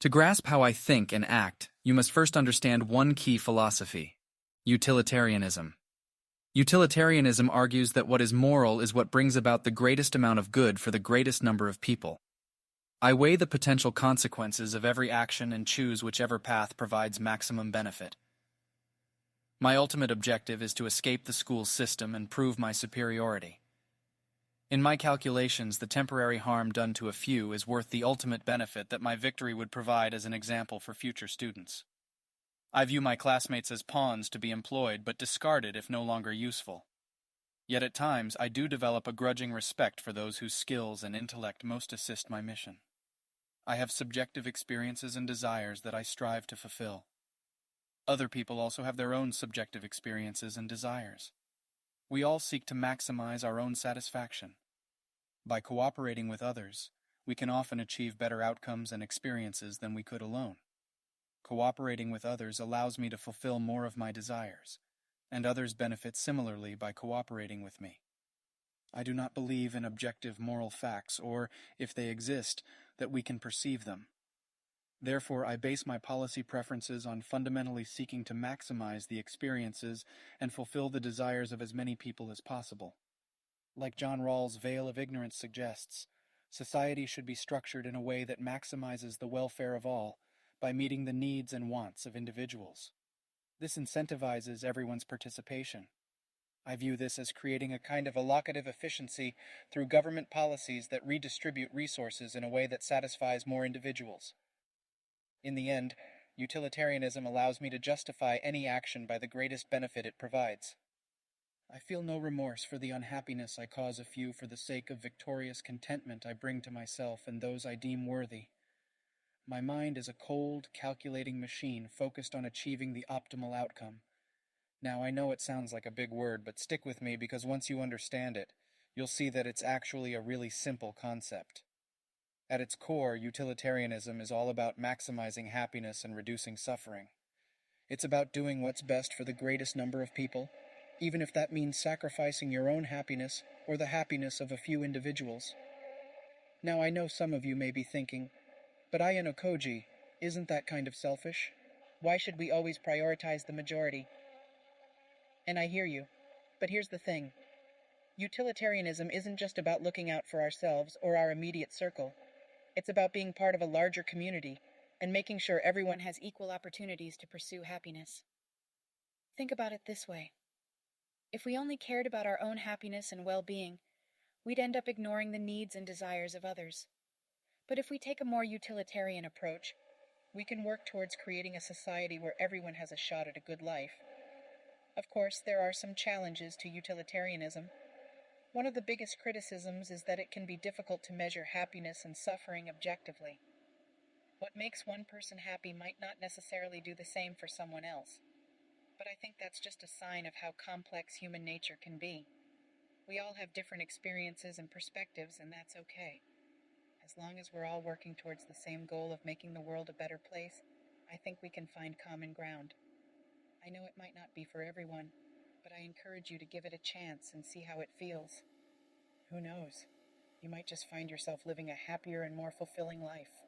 To grasp how I think and act, you must first understand one key philosophy: utilitarianism. Utilitarianism argues that what is moral is what brings about the greatest amount of good for the greatest number of people. I weigh the potential consequences of every action and choose whichever path provides maximum benefit. My ultimate objective is to escape the school system and prove my superiority. In my calculations, the temporary harm done to a few is worth the ultimate benefit that my victory would provide as an example for future students. I view my classmates as pawns to be employed but discarded if no longer useful. Yet at times I do develop a grudging respect for those whose skills and intellect most assist my mission. I have subjective experiences and desires that I strive to fulfill. Other people also have their own subjective experiences and desires. We all seek to maximize our own satisfaction. By cooperating with others, we can often achieve better outcomes and experiences than we could alone. Cooperating with others allows me to fulfill more of my desires, and others benefit similarly by cooperating with me. I do not believe in objective moral facts, or, if they exist, that we can perceive them. Therefore, I base my policy preferences on fundamentally seeking to maximize the experiences and fulfill the desires of as many people as possible. Like John Rawls' veil of ignorance suggests, society should be structured in a way that maximizes the welfare of all by meeting the needs and wants of individuals. This incentivizes everyone's participation. I view this as creating a kind of allocative efficiency through government policies that redistribute resources in a way that satisfies more individuals. In the end, utilitarianism allows me to justify any action by the greatest benefit it provides. I feel no remorse for the unhappiness I cause a few for the sake of victorious contentment I bring to myself and those I deem worthy. My mind is a cold, calculating machine focused on achieving the optimal outcome. Now, I know it sounds like a big word, but stick with me because once you understand it, you'll see that it's actually a really simple concept. At its core, utilitarianism is all about maximizing happiness and reducing suffering. It's about doing what's best for the greatest number of people, even if that means sacrificing your own happiness or the happiness of a few individuals. Now, I know some of you may be thinking, but Ayanokoji, isn't that kind of selfish? Why should we always prioritize the majority? And I hear you, but here's the thing. Utilitarianism isn't just about looking out for ourselves or our immediate circle. It's about being part of a larger community and making sure everyone has equal opportunities to pursue happiness. Think about it this way. If we only cared about our own happiness and well-being, we'd end up ignoring the needs and desires of others. But if we take a more utilitarian approach, we can work towards creating a society where everyone has a shot at a good life. Of course, there are some challenges to utilitarianism. One of the biggest criticisms is that it can be difficult to measure happiness and suffering objectively. What makes one person happy might not necessarily do the same for someone else. But I think that's just a sign of how complex human nature can be. We all have different experiences and perspectives, and that's okay. As long as we're all working towards the same goal of making the world a better place, I think we can find common ground. I know it might not be for everyone, but I encourage you to give it a chance and see how it feels. Who knows? You might just find yourself living a happier and more fulfilling life.